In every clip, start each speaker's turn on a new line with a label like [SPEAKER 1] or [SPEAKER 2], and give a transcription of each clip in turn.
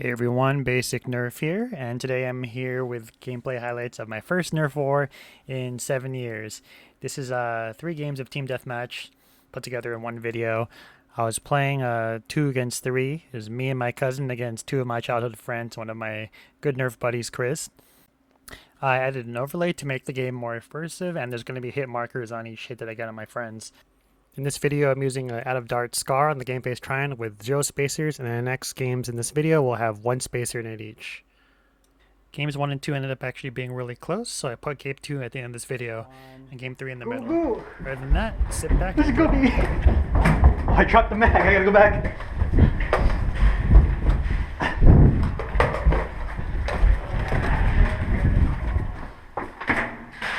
[SPEAKER 1] Hey everyone, BasicNerf here, and today I'm here with gameplay highlights of my first Nerf war in 7 years. This is 3 games of Team Deathmatch put together in one video. I was playing 2 against 3. It was me and my cousin against 2 of my childhood friends, one of my good Nerf buddies, Chris. I added an overlay to make the game more immersive, and there's going to be hit markers on each hit that I get on my friends. In this video, I'm using an out-of-dart Scar on the Game Face Trion with 0 spacers, and the next games in this video will have 1 spacer in it each. Games 1 and 2 ended up actually being really close, so I put Game 2 at the end of this video, and Game 3 in the middle.
[SPEAKER 2] Go.
[SPEAKER 1] Other than that, sit back
[SPEAKER 2] Let's
[SPEAKER 1] and
[SPEAKER 2] go. I dropped the mag, I gotta go back.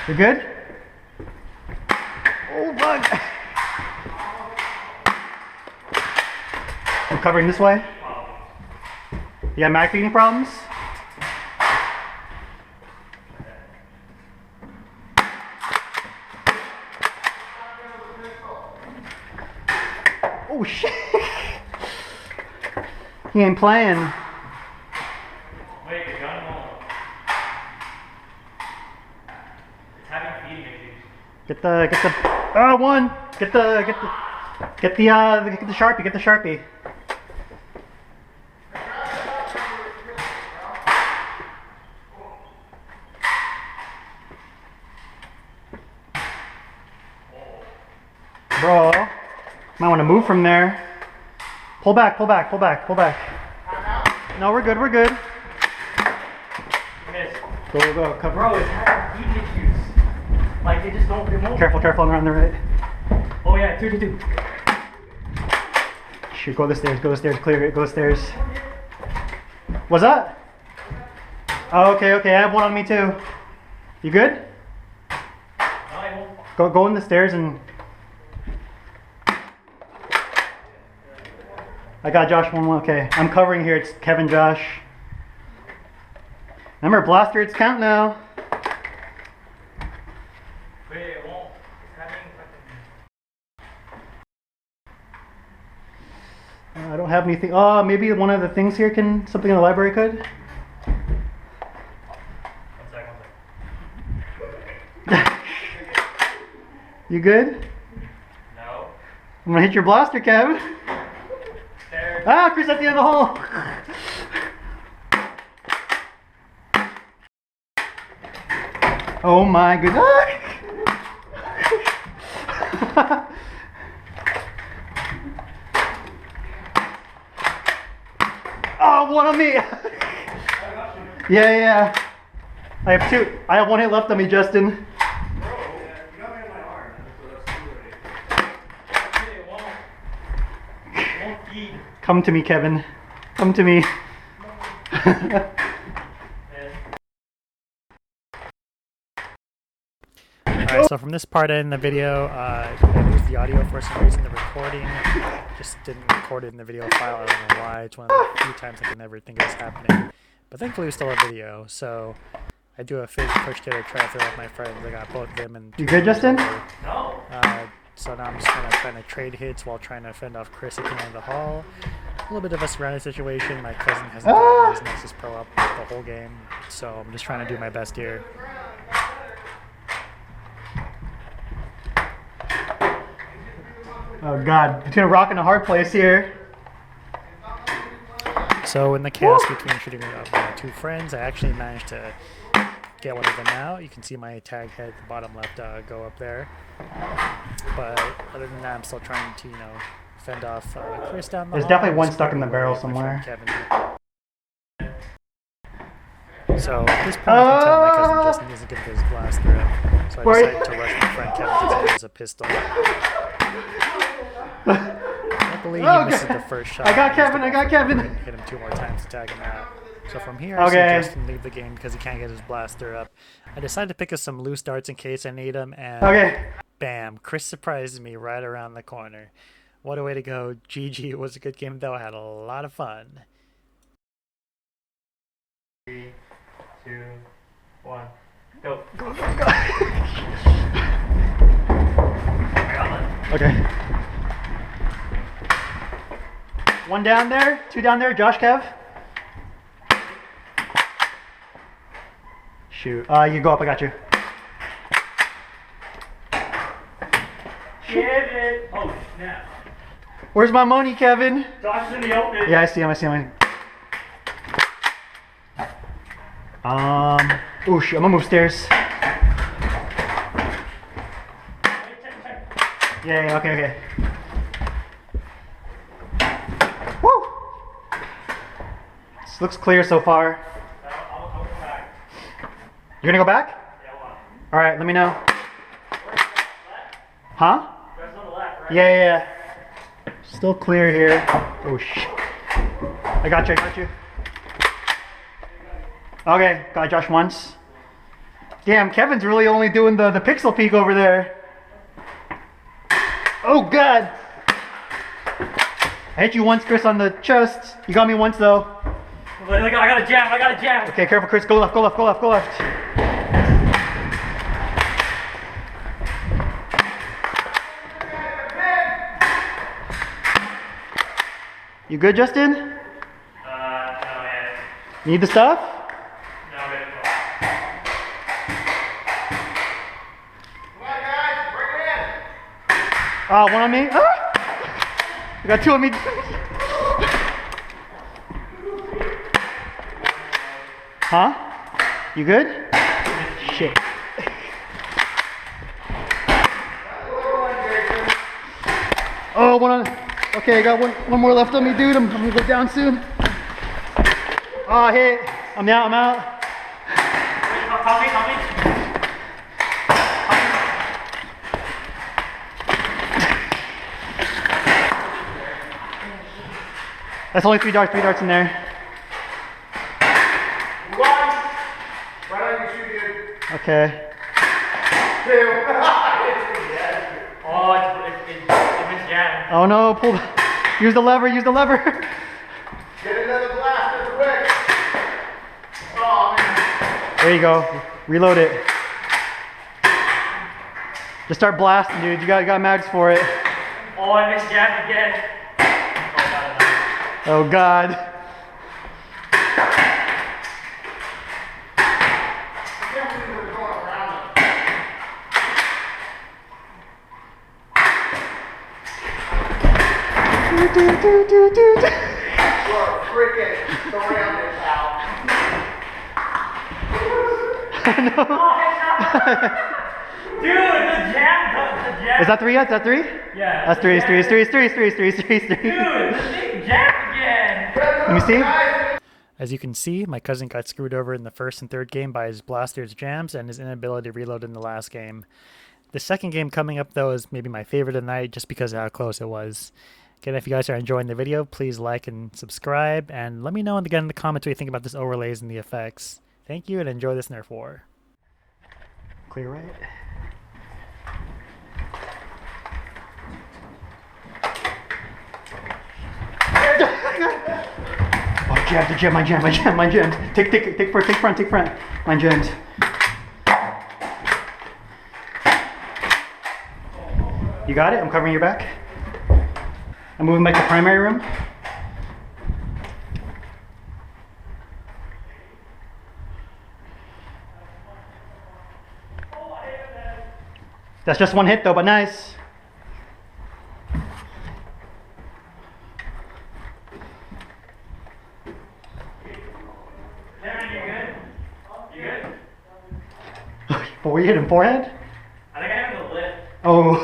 [SPEAKER 2] You good? Oh, bug. I'm covering this way. You got mag feeding problems? Oh shit! He ain't playing.
[SPEAKER 3] Wait, the gun won't. It's having feeding issues.
[SPEAKER 2] Get the one. Get the Sharpie. Get the Sharpie. Bro, might want to move from there. Pull back. No, we're good.
[SPEAKER 3] You missed.
[SPEAKER 2] Go. Cover.
[SPEAKER 3] Bro, it's having feeding issues. Like, they just don't, they won't.
[SPEAKER 2] Careful, I'm around the right.
[SPEAKER 3] Oh yeah, 2.
[SPEAKER 2] Shoot, go the stairs, clear it, go the stairs. What's that? Oh, okay, I have one on me too. You good?
[SPEAKER 3] No, I won't.
[SPEAKER 2] Go in the stairs and... I got Josh one, okay. I'm covering here, it's Kevin, Josh. Remember, blaster, it's count now.
[SPEAKER 3] Wait, it won't. It's having fucking...
[SPEAKER 2] I don't have anything. Oh, maybe one of the things here can... Something in the library could?
[SPEAKER 3] One sec.
[SPEAKER 2] You good?
[SPEAKER 3] No.
[SPEAKER 2] I'm gonna hit your blaster, Kev.
[SPEAKER 3] There.
[SPEAKER 2] Ah, Chris at the end of the hole. Oh my goodness. Oh, one on me. Yeah. I have 2. I have 1 hit left on me, Justin. Come to me, Kevin. Come to me.
[SPEAKER 1] Alright, so from this part in the video, I lose the audio for some reason. The recording just didn't record it in the video file. I don't know why. It's one of the few times I can never think it's happening. But thankfully we still have video, so I do a fake push to try to throw off my friends. I got both of them and...
[SPEAKER 2] You good, Justin?
[SPEAKER 3] No.
[SPEAKER 1] So now I'm just kind of trying to trade hits while trying to fend off Chris at the end of the hall. A little bit of a surrounded situation. My cousin hasn't gotten his Nexus Pro up the whole game, so I'm just trying to do my best here.
[SPEAKER 2] Oh God, between a rock and a hard place here.
[SPEAKER 1] So in the chaos between shooting my 2 friends, I actually managed to get one of them out. You can see my tag head at the bottom left go up there. But other than that, I'm still trying to, fend off Chris down the hall.
[SPEAKER 2] There's definitely one stuck in the barrel somewhere.
[SPEAKER 1] Kevin. So at this point, I can tell my cousin Justin isn't going to get his blaster up. So I decided to rush my friend Kevin because he has a pistol. I believe he misses the first shot.
[SPEAKER 2] I got Kevin.
[SPEAKER 1] Hit him 2 more times to tag him out. So from here, I see Justin leave the game because he can't get his blaster up. I decided to pick up some loose darts in case I need them, and bam, Chris surprises me right around the corner. What a way to go. GG. It was a good game, though. I had a lot of fun.
[SPEAKER 3] 3, 2, 1, go.
[SPEAKER 2] Okay. One down there, 2 down there, Josh, Kev. Shoot. You go up. I got you.
[SPEAKER 3] Kevin! Oh, snap.
[SPEAKER 2] Where's my money, Kevin?
[SPEAKER 3] Josh is in the open.
[SPEAKER 2] Yeah, I see him. I see him. Oh shoot! I'm gonna move stairs. Yeah. Okay. Woo! This looks clear so far.
[SPEAKER 3] I'll go back.
[SPEAKER 2] You're gonna go back?
[SPEAKER 3] Yeah, hold on.
[SPEAKER 2] All right. Let me know. Huh?
[SPEAKER 3] Press on the left, right?
[SPEAKER 2] Yeah. Still clear here. Oh shit. I got you. Okay, got Josh once. Damn, Kevin's really only doing the pixel peek over there. Oh god. I hit you once, Chris, on the chest. You got me once though.
[SPEAKER 3] I got a jab.
[SPEAKER 2] Okay, careful, Chris. Go left. You good, Justin?
[SPEAKER 3] No, man.
[SPEAKER 2] Need the stuff?
[SPEAKER 3] No, man.
[SPEAKER 4] Come on, guys, bring it in.
[SPEAKER 2] Oh, one on me. Ah! I got two on me. Huh? You good? Shit. Oh, one on. Okay, I got one more left on me, dude. I'm gonna go down soon. Oh, hit. I'm out.
[SPEAKER 3] Copy.
[SPEAKER 2] That's only three darts in there.
[SPEAKER 4] One. Right on your shoe, dude.
[SPEAKER 2] Okay.
[SPEAKER 4] Two.
[SPEAKER 3] Oh, it missed jab.
[SPEAKER 2] Oh no, pull. Use the lever.
[SPEAKER 4] Get another blast, that's quick. Oh, man.
[SPEAKER 2] There you go. Reload it. Just start blasting, dude. You got mags for it.
[SPEAKER 3] Oh, I missed jab again.
[SPEAKER 2] Oh god.
[SPEAKER 4] You're freaking surrounded, pal.
[SPEAKER 3] Dude, the jab.
[SPEAKER 2] Is that three yet? Is that three?
[SPEAKER 3] Yeah.
[SPEAKER 2] That's three. It's three.
[SPEAKER 3] Dude, the thing jab again.
[SPEAKER 2] Let me see.
[SPEAKER 1] As you can see, my cousin got screwed over in the first and third game by his blaster's jams and his inability to reload in the last game. The second game coming up though is maybe my favorite of the night just because of how close it was. Again, if you guys are enjoying the video, please like and subscribe, and let me know again in the comments what you think about this overlays and the effects. Thank you, and enjoy this Nerf war.
[SPEAKER 2] Clear right. Oh, jab, my jam. Take front. My jammed. You got it? I'm covering your back. I'm moving back to primary room. That's just one hit though, but nice.
[SPEAKER 3] Darren, you good?
[SPEAKER 2] But were you hitting forehead?
[SPEAKER 3] I think I have the lip.
[SPEAKER 2] Oh.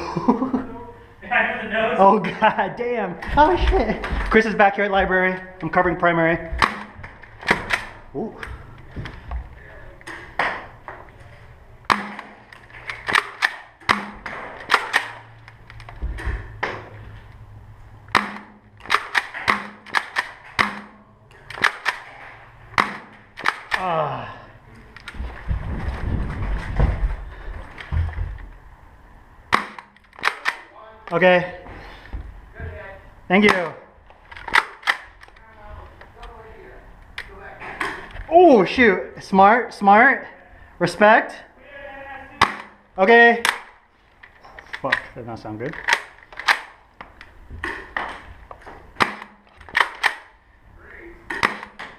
[SPEAKER 3] I have the nose.
[SPEAKER 2] Oh god damn. Oh shit. Chris is back here at library. I'm covering primary. Ooh. Okay. Thank you. Oh shoot. Smart. Respect. Okay. Fuck, that does not sound good.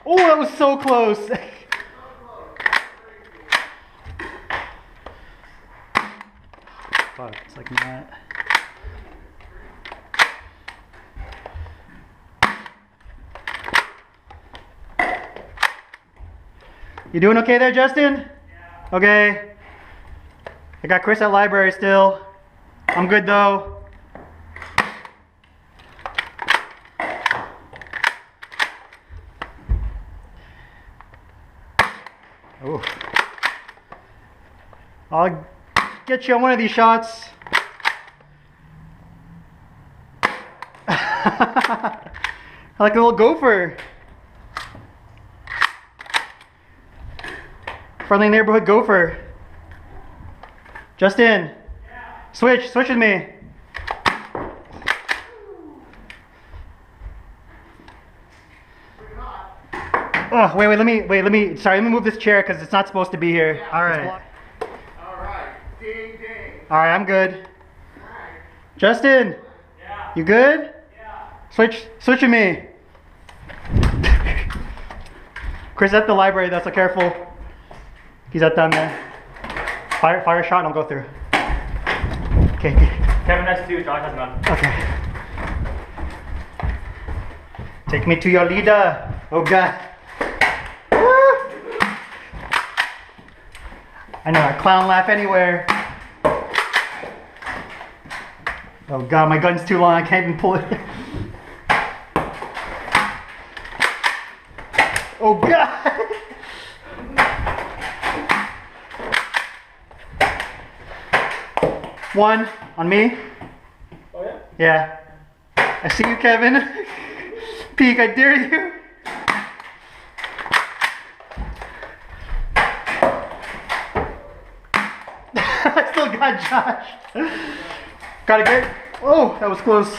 [SPEAKER 2] Oh, that was so close. Fuck, it's like that. You doing okay there, Justin? Yeah. Okay. I got Chris at library still. I'm good though. Oh. I'll get you on one of these shots. Like a little gopher. Friendly neighborhood gopher. Justin. Yeah. Switch with me. Oh, wait, let me, sorry, let me move this chair because it's not supposed to be here.
[SPEAKER 4] Yeah.
[SPEAKER 2] All right.
[SPEAKER 4] All right. Ding, ding.
[SPEAKER 2] All right, I'm good.
[SPEAKER 4] All right.
[SPEAKER 2] Justin.
[SPEAKER 4] Yeah.
[SPEAKER 2] You good?
[SPEAKER 4] Yeah.
[SPEAKER 2] Switch with me. Chris at the library though, so careful. He's at down there. Fire a shot and I'll go through. Okay.
[SPEAKER 3] Kevin has 2, Josh has none.
[SPEAKER 2] Okay. Take me to your leader. Oh God. I know, a clown laugh anywhere. Oh God, my gun's too long, I can't even pull it. Oh God! One on me.
[SPEAKER 3] Oh yeah?
[SPEAKER 2] Yeah. I see you, Kevin. Peek, I dare you. I still got Josh. Gotta get. Oh, that was close.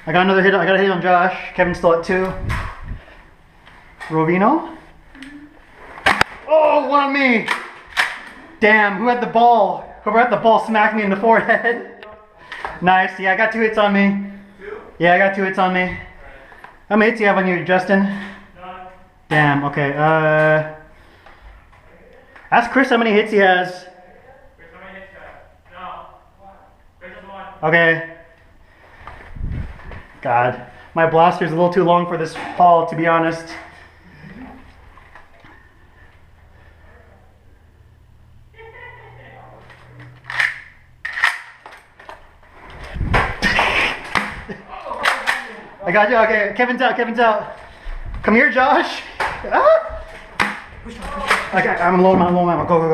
[SPEAKER 2] I got another hit. I got a hit on Josh. Kevin's still at 2. Rovino. Oh, one on me. Damn, who had the ball? Whoever had the ball smacked me in the forehead. Nice. Yeah, I got 2 hits on me.
[SPEAKER 4] 2?
[SPEAKER 2] Yeah, I got 2 hits on me. How many hits do you have on you, Justin?
[SPEAKER 3] None.
[SPEAKER 2] Damn, okay. Ask Chris how many hits he has.
[SPEAKER 3] Chris, how many hits you have? No. Chris has 1.
[SPEAKER 2] Okay. God, my blaster's a little too long for this ball, to be honest. I got you. Okay, Kevin's out. Come here, Josh. Ah! Okay, I'm low man. Go.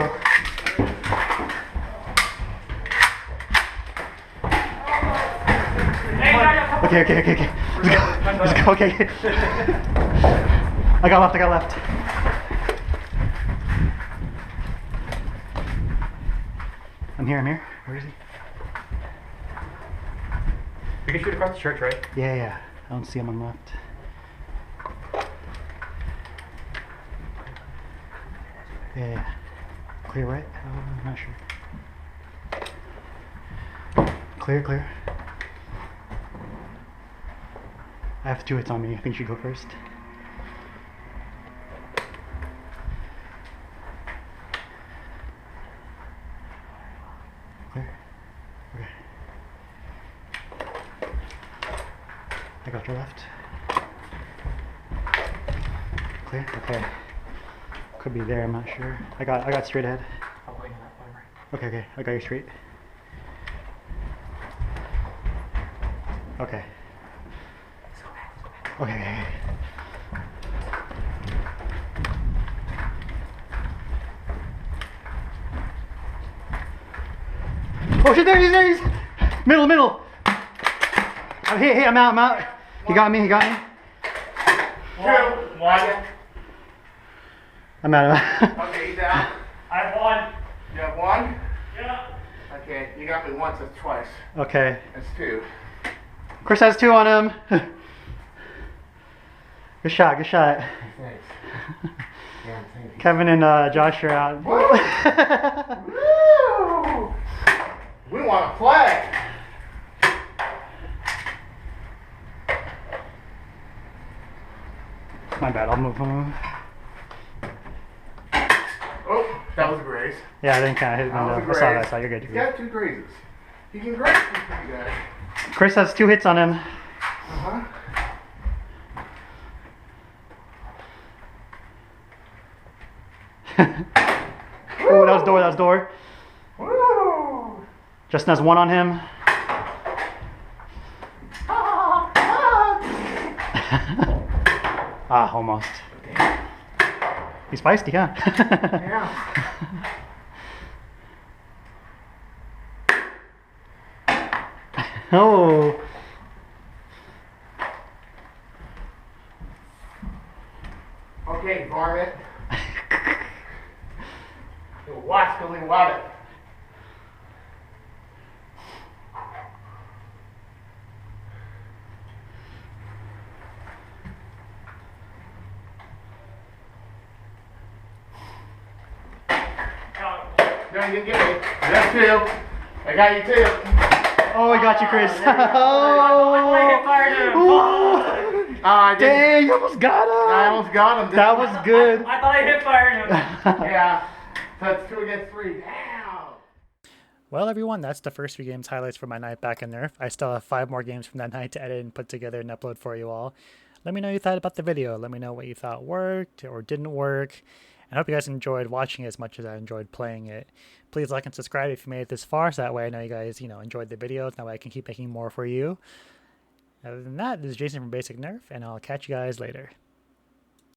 [SPEAKER 2] Okay. Let's go. Okay. I got left. I'm here. Where is he?
[SPEAKER 3] We can shoot across the church, right?
[SPEAKER 2] Yeah. I don't see him on the left. Yeah. Clear, right? I'm not sure. Clear. I have 2 hits on me. I think you should go first. Clear. Okay. I got your left. Clear. Okay. Could be there. I'm not sure. I got straight ahead.
[SPEAKER 3] I'll play that one, right?
[SPEAKER 2] Okay. I got you straight. Okay. Okay. Oh shit, there he is. Middle. Hey, I'm out. He got me.
[SPEAKER 3] 1.
[SPEAKER 2] I'm out.
[SPEAKER 4] Okay, he's out.
[SPEAKER 3] I have 1.
[SPEAKER 4] You have 1?
[SPEAKER 3] Yeah.
[SPEAKER 4] Okay, you got me once, that's twice.
[SPEAKER 2] Okay.
[SPEAKER 4] That's 2.
[SPEAKER 2] Chris has 2 on him. Good shot.
[SPEAKER 4] Thanks. Yeah, thank you.
[SPEAKER 2] Kevin and Josh are out.
[SPEAKER 4] Woo! We want to play.
[SPEAKER 2] My bad, I'll move.
[SPEAKER 4] graze.
[SPEAKER 2] Yeah, I didn't kind of hit
[SPEAKER 4] That was a
[SPEAKER 2] him. I saw
[SPEAKER 4] graze.
[SPEAKER 2] that, so you're good.
[SPEAKER 4] He's
[SPEAKER 2] You're good.
[SPEAKER 4] got 2 grazes. He can graze pretty good.
[SPEAKER 2] Chris has 2 hits on him.
[SPEAKER 4] Uh-huh.
[SPEAKER 2] Oh, that was door, that was door.
[SPEAKER 4] Woo!
[SPEAKER 2] Justin has 1 on him. Ah, almost. He's feisty, huh?
[SPEAKER 4] Yeah.
[SPEAKER 2] Oh.
[SPEAKER 4] Okay, varmint. The wascally wabbit. No, you didn't get me. I got 2. I got you 2.
[SPEAKER 2] Oh, I got you, Chris.
[SPEAKER 3] I
[SPEAKER 4] I didn't.
[SPEAKER 2] Dang, you almost got him.
[SPEAKER 4] I almost got him.
[SPEAKER 2] That was good.
[SPEAKER 3] thought I hit fired him.
[SPEAKER 4] Yeah. So it's 2 against 3. Damn.
[SPEAKER 1] Well, everyone, that's the first 3 games highlights for my night back in Nerf. I still have 5 more games from that night to edit and put together and upload for you all. Let me know what you thought about the video. Let me know what you thought worked or didn't work. And I hope you guys enjoyed watching it as much as I enjoyed playing it. Please like and subscribe if you made it this far, so that way I know you guys, enjoyed the videos. That way I can keep making more for you. Other than that, this is Jason from BasicNerf, and I'll catch you guys later.